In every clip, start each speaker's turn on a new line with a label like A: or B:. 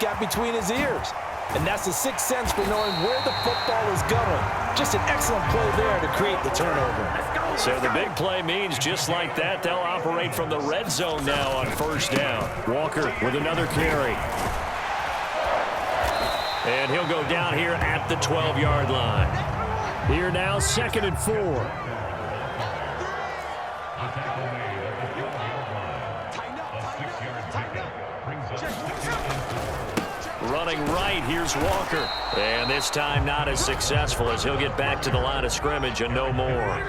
A: got between his ears. And that's the sixth sense for knowing where the football is going. Just an excellent play there to create the turnover.
B: So the big play means just like that, they'll operate from the red zone now on first down. Walker with another carry. And he'll go down here at the 12-yard line. Here now, 2nd and 4. Running right, here's Walker. And this time not as successful as he'll get back to the line of scrimmage and no more.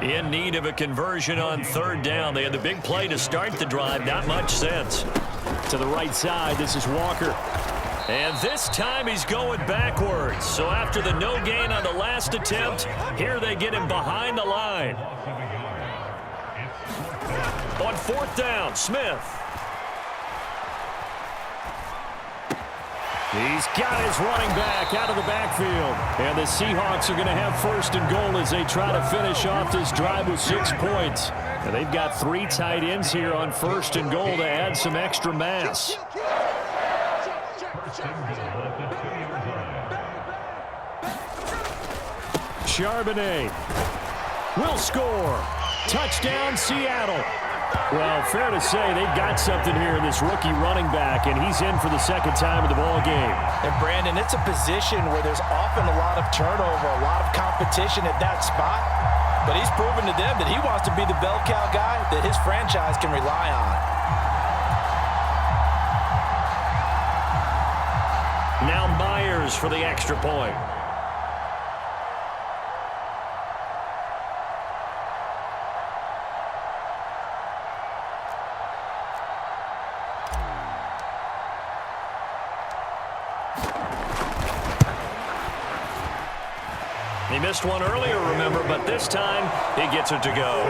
B: In need of a conversion on 3rd down. They had the big play to start the drive. Not much sense. To the right side, this is Walker. And this time he's going backwards. So after the no gain on the last attempt, here they get him behind the line. On 4th down, Smith. He's got his running back out of the backfield. And the Seahawks are going to have 1st and goal as they try to finish off this drive with 6 points. And they've got 3 tight ends here on 1st and goal to add some extra mass. Charbonnet will score. Touchdown, Seattle. Well, fair to say they've got something here in this rookie running back, and he's in for the 2nd time of the ball game.
A: And, Brandon, it's a position where there's often a lot of turnover, a lot of competition at that spot. But he's proven to them that he wants to be the bell cow guy that his franchise can rely on.
B: Now Myers for the extra point. He missed one earlier, remember, but this time he gets it to go.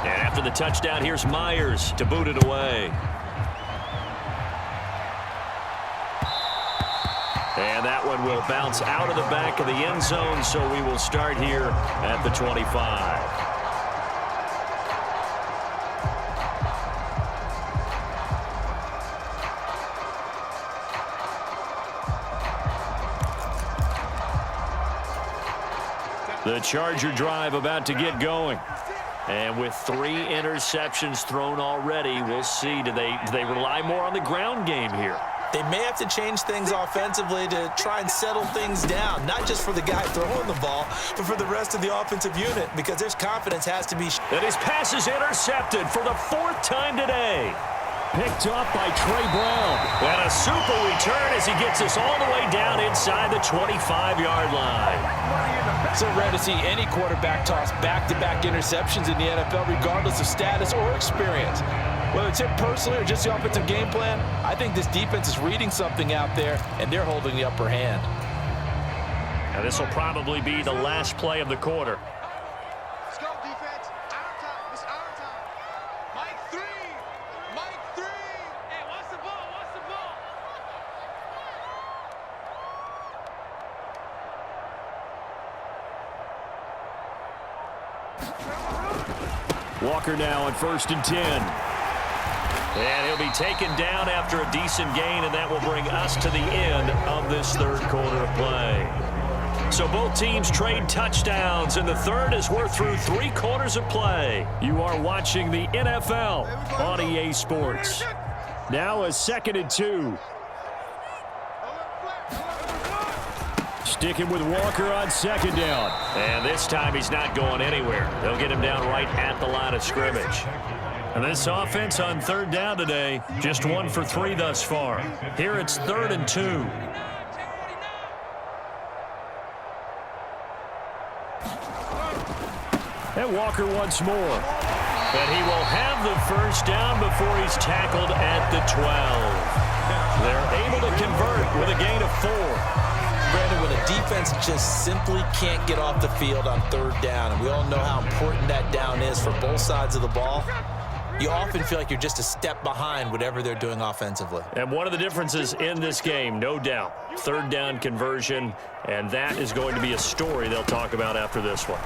B: And after the touchdown, here's Myers to boot it away. And that one will bounce out of the back of the end zone, so we will start here at the 25. The Charger drive about to get going. And with 3 interceptions thrown already, we'll see. Do they rely more on the ground game here?
A: They may have to change things offensively to try and settle things down, not just for the guy throwing the ball, but for the rest of the offensive unit, because there's confidence has to be.
B: And his pass is intercepted for the 4th time today. Picked up by Trey Brown. And a super return as he gets us all the way down inside the 25-yard line.
A: So rare to see any quarterback toss back-to-back interceptions in the NFL, regardless of status or experience. Whether it's him personally or just the offensive game plan, I think this defense is reading something out there, and they're holding the upper hand.
B: And this will probably be the last play of the quarter.
C: Let's go, defense. Our time. It's our time. Mike 3. Mike 3. Hey, watch the ball. Watch the ball.
B: Walker now on 1st and 10. And he'll be taken down after a decent gain, and that will bring us to the end of this 3rd quarter of play. So both teams trade touchdowns, and the 3rd as we're through 3 quarters of play. You are watching the NFL on EA Sports. Now a 2nd and 2. Sticking with Walker on 2nd down. And this time he's not going anywhere. They'll get him down right at the line of scrimmage. And this offense on 3rd down today, just 1 for 3 thus far. Here it's 3rd and 2. And Walker once more. And he will have the 1st down before he's tackled at the 12. They're able to convert with a gain of 4.
A: Brandon, when a defense just simply can't get off the field on 3rd down, and we all know how important that down is for both sides of the ball, you often feel like you're just a step behind whatever they're doing offensively.
B: And one of the differences in this game, no doubt, 3rd down conversion, and that is going to be a story they'll talk about after this one.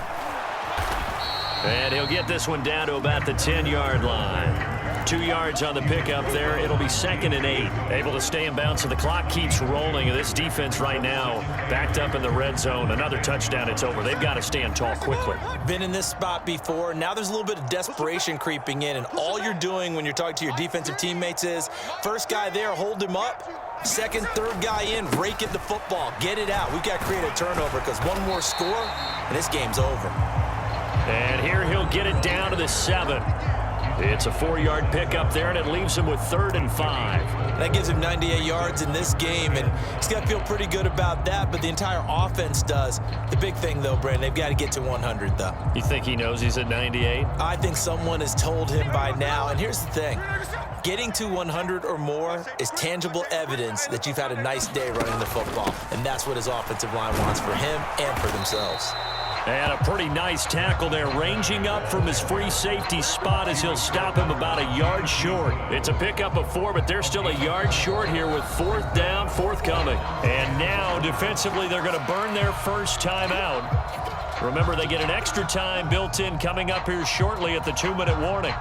B: And he'll get this one down to about the 10-yard line. 2 yards on the pickup there. It'll be 2nd and 8. Able to stay in bounds, so the clock keeps rolling. This defense right now backed up in the red zone. Another touchdown, it's over. They've got to stand tall quickly.
A: Been in this spot before. Now there's a little bit of desperation creeping in, and all you're doing when you're talking to your defensive teammates is first guy there, hold him up. Second, third guy in, rake at the football. Get it out. We've got to create a turnover because one more score, and this game's over.
B: And here he'll get it down to the 7. It's a 4-yard pickup there, and it leaves him with 3rd and 5.
A: That gives him 98 yards in this game, and he's got to feel pretty good about that, but the entire offense does. The big thing, though, Brandon, they've got to get to 100, though.
B: You think he knows he's at 98?
A: I think someone has told him by now, and here's the thing. Getting to 100 or more is tangible evidence that you've had a nice day running the football, and that's what his offensive line wants for him and for themselves.
B: And a pretty nice tackle there, ranging up from his free safety spot as he'll stop him about a yard short. It's a pickup of 4, but they're still a yard short here with 4th down, forthcoming. And now, defensively, they're going to burn their first time out. Remember, they get an extra time built in coming up here shortly at the 2-minute warning.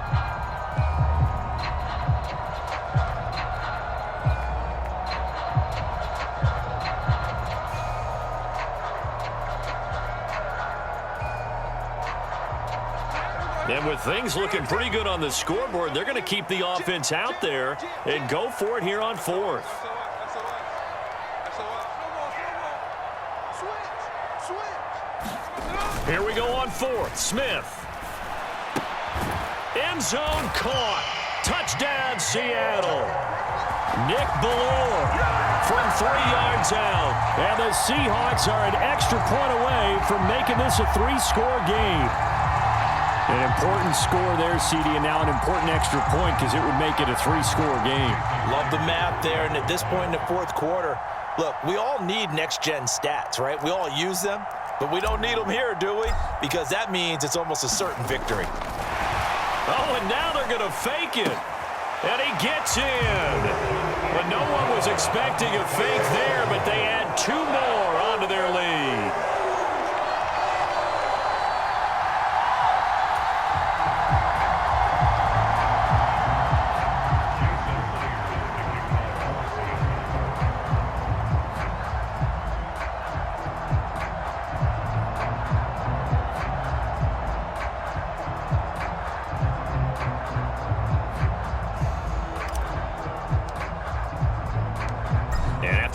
B: And with things looking pretty good on the scoreboard, they're going to keep the offense out there and go for it here on 4th. Here we go on 4th. Smith. End zone caught. Touchdown, Seattle. Nick Ballore from 3 yards out. And the Seahawks are an extra point away from making this a 3-score game. An important score there, CD, and now an important extra point because it would make it a 3-score game.
A: Love the math there, and at this point in the 4th quarter, look, we all need next-gen stats, right? We all use them, but we don't need them here, do we? Because that means it's almost a certain victory.
B: Oh, and now they're going to fake it. And he gets in. But no one was expecting a fake there, but they add 2 more onto their lead.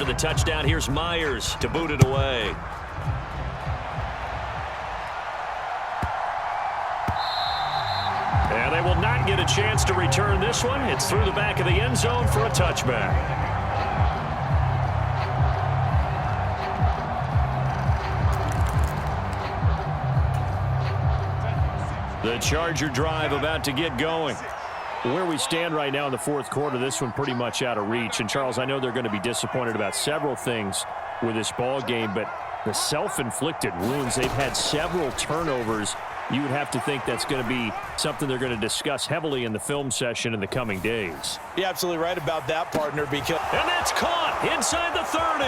B: The touchdown, here's Myers to boot it away. And they will not get a chance to return this one. It's through the back of the end zone for a touchback. The Charger drive about to get going. Where we stand right now in the 4th quarter, this one pretty much out of reach. And, Charles, I know they're going to be disappointed about several things with this ball game, but the self-inflicted wounds, they've had several turnovers. You would have to think that's going to be something they're going to discuss heavily in the film session in the coming days.
A: You're absolutely right about that, partner, because...
B: And that's caught inside the 30.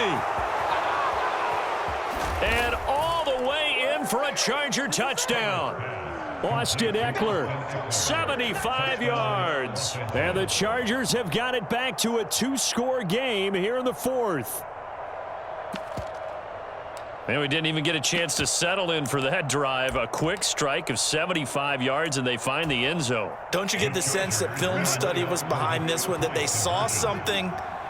B: And all the way in for a Charger touchdown. Austin Eckler, 75 yards. And the Chargers have got it back to a 2-score game here in the 4th. And we didn't even get a chance to settle in for that drive. A quick strike of 75 yards, and they find the end zone.
A: Don't you get the sense that film study was behind this one, that they saw something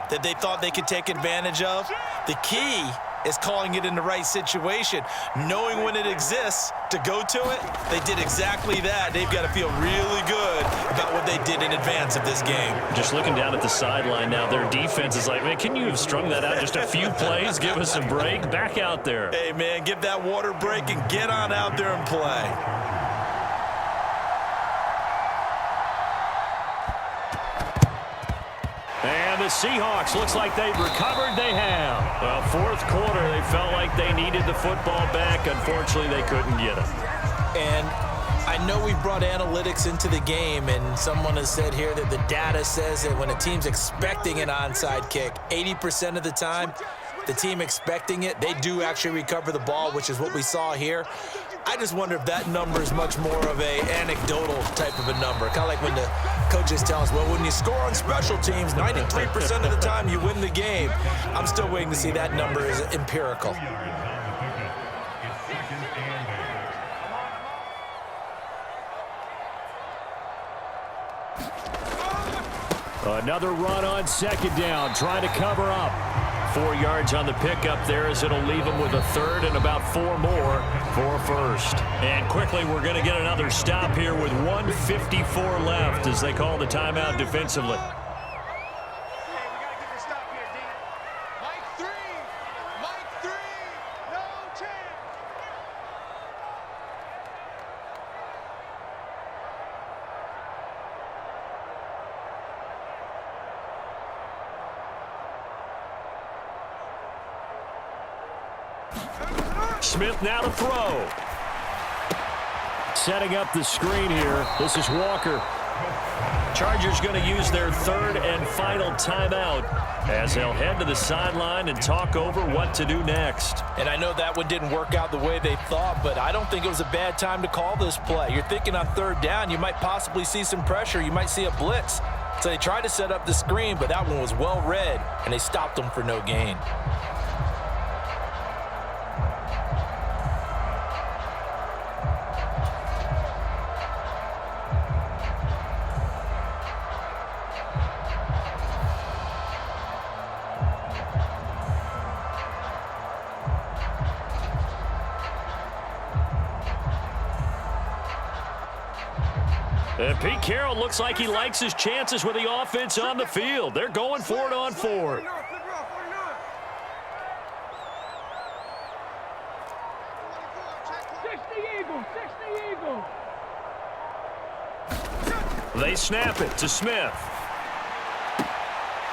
A: that they thought they could take advantage of? The key is calling it in the right situation, knowing when it exists to go to it. They did exactly that. They've got to feel really good about what they did in advance of this game.
B: Just looking down at the sideline now, their defense is like, man, can you have strung that out just a few plays? Give us a break. Back out there.
A: Hey, man, give that water break and get on out there and play.
B: And the Seahawks, looks like they've recovered. They have. Well, 4th quarter, they felt like they needed the football back. Unfortunately, they couldn't get it.
A: And I know we brought analytics into the game, and someone has said here that the data says that when a team's expecting an onside kick, 80% of the time, the team expecting it, they do actually recover the ball, which is what we saw here. I just wonder if that number is much more of a anecdotal type of a number. Kind of like when the coaches tell us, well, when you score on special teams, 93% of the time you win the game. I'm still waiting to see that number is empirical.
B: Another run on second down, trying to cover up. 4 yards on the pickup there as it'll leave him with a third and about 4 more for first. And quickly, we're going to get another stop here with 1:54 left as they call the timeout defensively. Smith now to throw. Setting up the screen here. This is Walker. Chargers going to use their third and final timeout as they'll head to the sideline and talk over what to do next.
A: And I know that one didn't work out the way they thought, but I don't think it was a bad time to call this play. You're thinking on third down, you might possibly see some pressure. You might see a blitz. So they tried to set up the screen, but that one was well read, and they stopped them for no gain.
B: And Pete Carroll looks like he likes his chances with the offense on the field. They're going for it on 4th. They snap it to Smith.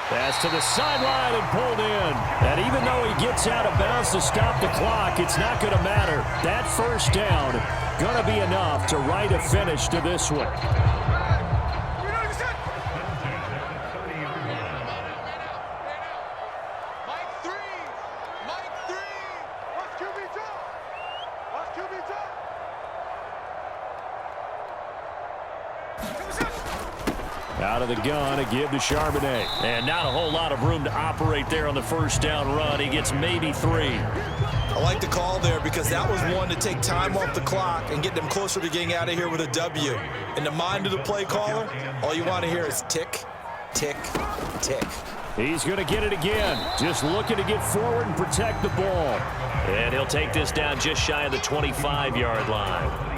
B: Pass to the sideline and pulled in. And even though he gets out of bounds to stop the clock, it's not going to matter. That first down going to be enough to write a finish to this one. Out of the gun, a give to Charbonnet. And not a whole lot of room to operate there on the first down run. He gets maybe 3.
A: I like the call there because that was one to take time off the clock and get them closer to getting out of here with a W. In the mind of the play caller, all you want to hear is tick, tick, tick.
B: He's going to get it again. Just looking to get forward and protect the ball. And he'll take this down just shy of the 25-yard line.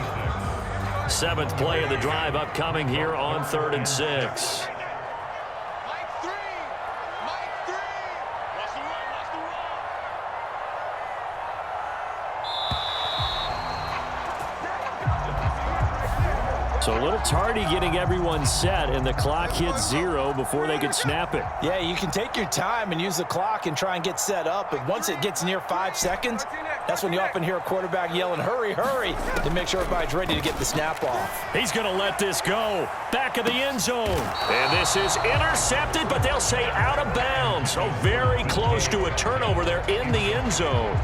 B: 7th play of the drive upcoming here on 3rd and 6. So a little tardy getting everyone set, and the clock hits 0 before they could snap it.
A: Yeah, you can take your time and use the clock and try and get set up, but once it gets near 5 seconds, that's when you often hear a quarterback yelling, hurry, hurry, to make sure everybody's ready to get the snap off.
B: He's going to let this go. Back of the end zone. And this is intercepted, but they'll say out of bounds. So very close to a turnover there in the end zone.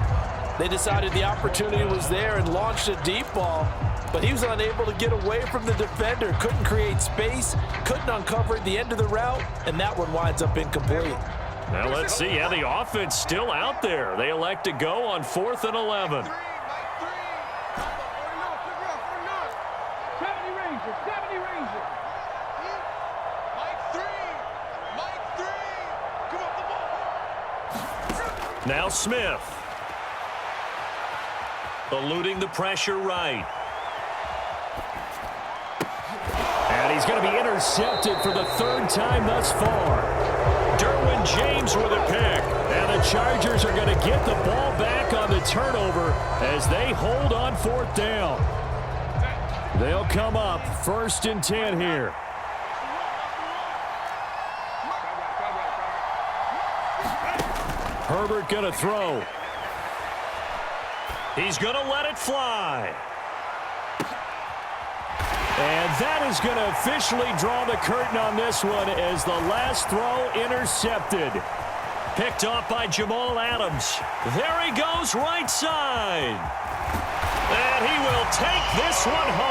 A: They decided the opportunity was there and launched a deep ball, but he was unable to get away from the defender, couldn't create space, couldn't uncover at the end of the route, and that one winds up incomplete.
B: Now let's see how the offense still out there. They elect to go on 4th and 11. Now Smith. Eluding the pressure right. And he's going to be intercepted for the 3rd time thus far. Derwin James with a pick. And the Chargers are going to get the ball back on the turnover as they hold on 4th down. They'll come up 1st and 10 here. Herbert going to throw. He's going to let it fly. And that is going to officially draw the curtain on this one as the last throw intercepted. Picked off by Jamal Adams. There he goes right side. And he will take this one home.